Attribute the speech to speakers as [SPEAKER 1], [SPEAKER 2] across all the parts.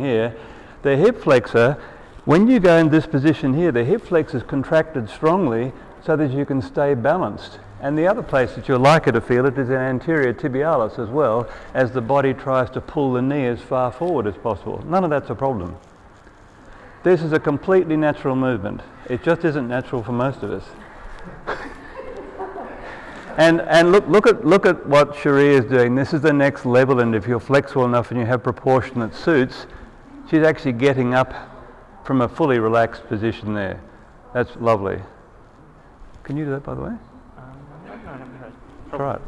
[SPEAKER 1] here, the hip flexor, when you go in this position here, the hip flexor is contracted strongly so that you can stay balanced. And the other place that you're likely to feel it is in anterior tibialis as well, as the body tries to pull the knee as far forward as possible. None of that's a problem. This is a completely natural movement. It just isn't natural for most of us. And look at what Cherie is doing. This is the next level, and if you're flexible enough and you have proportion that suits, she's actually getting up from a fully relaxed position there. That's lovely. Can you do that, by the way? Try it.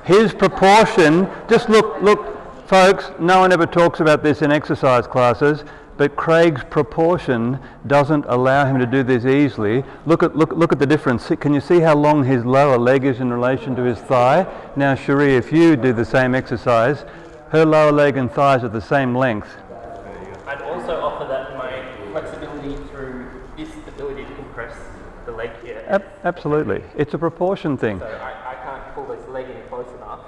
[SPEAKER 1] His proportion, just look, folks, no one ever talks about this in exercise classes, but Craig's proportion doesn't allow him to do this easily. Look at the difference. Can you see how long his lower leg is in relation to his thigh? Now, Cherie, if you do the same exercise, her lower leg and thighs are the same length.
[SPEAKER 2] I'd also offer that my flexibility through this ability to compress the leg here.
[SPEAKER 1] Absolutely. It's a proportion thing.
[SPEAKER 2] So I can't pull this leg in close enough.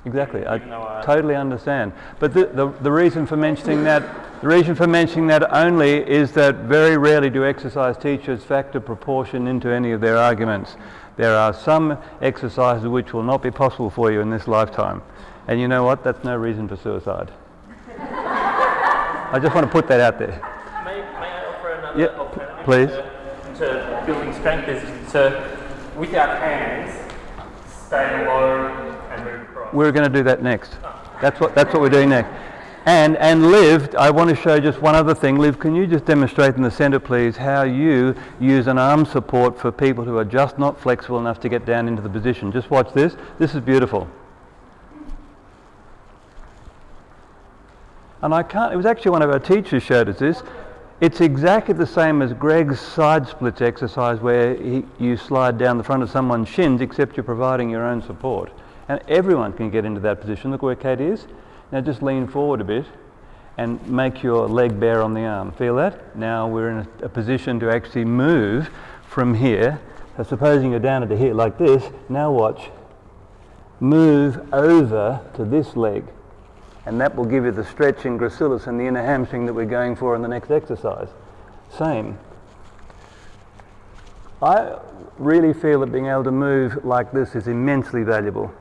[SPEAKER 1] Exactly. I totally understand. But the reason for mentioning that only is that very rarely do exercise teachers factor proportion into any of their arguments. There are some exercises which will not be possible for you in this lifetime. And you know what? That's no reason for suicide. I just want to put that out there.
[SPEAKER 2] May I offer another alternative
[SPEAKER 1] please.
[SPEAKER 2] To building strength is to, with our hands, stay low and move across.
[SPEAKER 1] We're going to do that next. That's what we're doing next. And Liv, I want to show just one other thing. Liv, can you just demonstrate in the centre, please, how you use an arm support for people who are just not flexible enough to get down into the position. Just watch this. This is beautiful. And it was actually one of our teachers showed us this. It's exactly the same as Greg's side splits exercise where you slide down the front of someone's shins, except you're providing your own support. And everyone can get into that position. Look where Kate is. Now just lean forward a bit and make your leg bare on the arm. Feel that? Now we're in a position to actually move from here. So supposing you're down at here like this, now watch. Move over to this leg. And that will give you the stretch in gracilis and the inner hamstring that we're going for in the next exercise. Same. I really feel that being able to move like this is immensely valuable.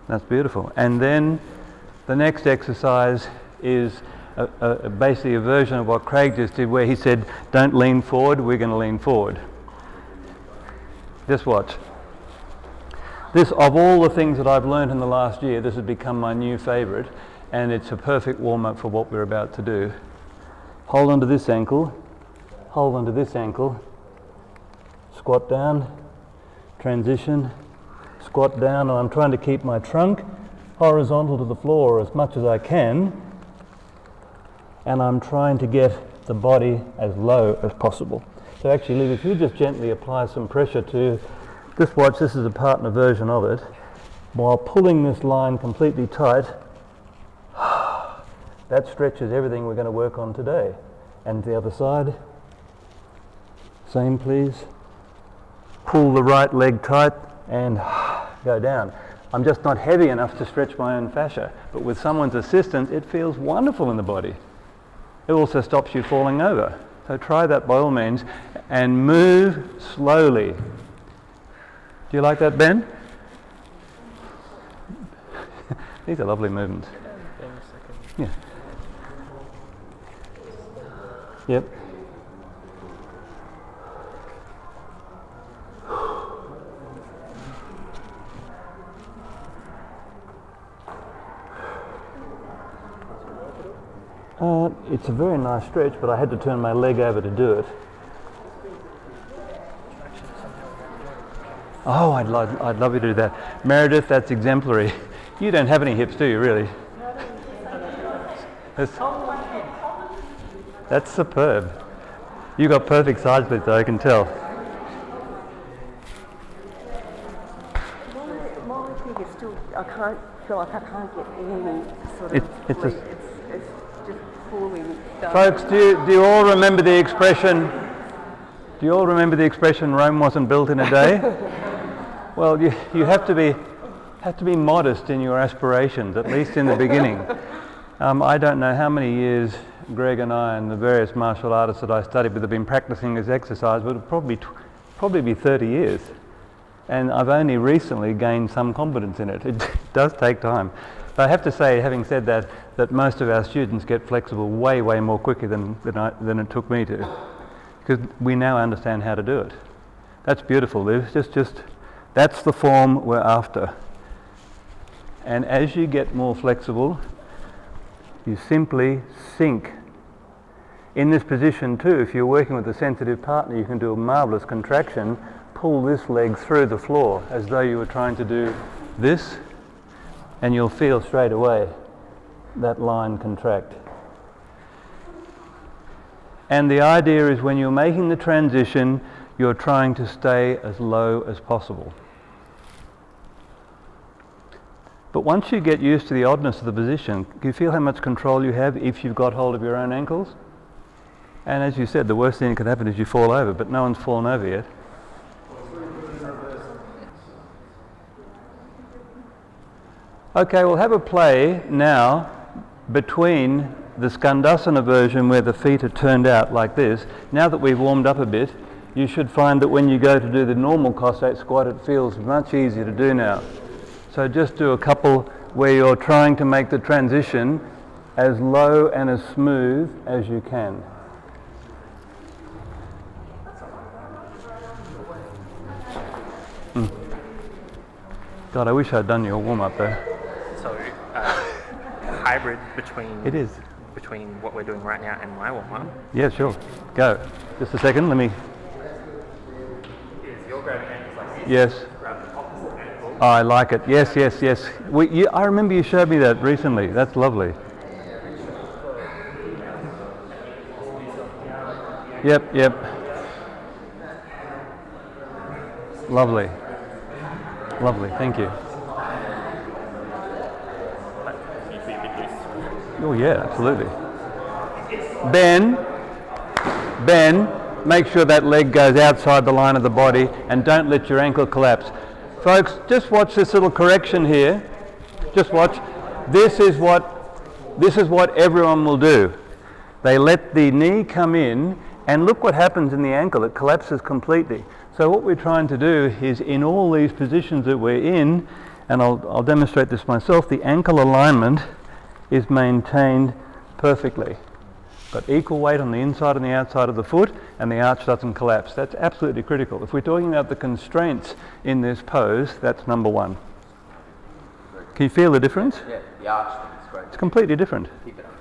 [SPEAKER 1] That's beautiful. And then the next exercise is basically a version of what Craig just did, where he said, don't lean forward, we're going to lean forward. Just watch. This, of all the things that I've learned in the last year, this has become my new favourite, and it's a perfect warm-up for what we're about to do. Hold onto this ankle, hold onto this ankle, squat down, transition, squat down, and I'm trying to keep my trunk horizontal to the floor as much as I can, and I'm trying to get the body as low as possible. So actually, Liv, if you just gently apply some pressure to this watch, this is a partner version of it, while pulling this line completely tight, that stretches everything we're going to work on today. And the other side, same please. Pull the right leg tight and go down. I'm just not heavy enough to stretch my own fascia, but with someone's assistance, it feels wonderful in the body. It also stops you falling over. So try that by all means, and move slowly. Do you like that, Ben? These are lovely movements. Yeah. Yep. It's a very nice stretch, but I had to turn my leg over to do it. Oh, I'd love you to do that. Meredith, that's exemplary. You don't have any hips, do you, really? That's superb. You got perfect side splits, I can tell.
[SPEAKER 3] My thing is still, I can't feel like I can't get any sort of.
[SPEAKER 1] It's just.
[SPEAKER 3] It's just cooling down.
[SPEAKER 1] Folks, do you all remember the expression? Do you all remember the expression "Rome wasn't built in a day"? Well, you have to be modest in your aspirations, at least in the beginning. I don't know how many years Greg and I and the various martial artists that I studied with have been practicing this exercise, but it'll probably be 30 years. And I've only recently gained some confidence in it. It does take time. But I have to say, having said that, that most of our students get flexible way more quickly than it took me to, because we now understand how to do it. That's beautiful. That's the form we're after. And as you get more flexible, you simply sink. In this position too, if you're working with a sensitive partner, you can do a marvellous contraction, pull this leg through the floor as though you were trying to do this, and you'll feel straight away that line contract. And the idea is when you're making the transition, you're trying to stay as low as possible. But once you get used to the oddness of the position, do you feel how much control you have if you've got hold of your own ankles? And as you said, the worst thing that could happen is you fall over, but no one's fallen over yet. Okay, we'll have a play now between the Skandasana version where the feet are turned out like this. Now that we've warmed up a bit, you should find that when you go to do the normal Cossack squat, it feels much easier to do now. So just do a couple where you're trying to make the transition as low and as smooth as you can. God, I wish I'd done your warm-up there.
[SPEAKER 2] So, hybrid between...
[SPEAKER 1] It is.
[SPEAKER 2] Between what we're doing right now and my warm-up.
[SPEAKER 1] Yeah, sure. Go. Just a second, let me...
[SPEAKER 2] You're grabbing ankles like this.
[SPEAKER 1] Yes.
[SPEAKER 2] Grab the opposite ankle.
[SPEAKER 1] Oh, I like it. Yes. I remember you showed me that recently. That's lovely. Yep. Lovely, thank you. Oh yeah, absolutely. Ben, make sure that leg goes outside the line of the body and don't let your ankle collapse. Folks, just watch this little correction here. Just watch. This is what everyone will do. They let the knee come in and look what happens in the ankle. It collapses completely. So what we're trying to do is in all these positions that we're in, and I'll demonstrate this myself, the ankle alignment is maintained perfectly. Got equal weight on the inside and the outside of the foot, and the arch doesn't collapse. That's absolutely critical. If we're talking about the constraints in this pose, that's number one. Can you feel the difference?
[SPEAKER 4] Yeah, the arch thing is great.
[SPEAKER 1] It's completely different.
[SPEAKER 4] Keep it up.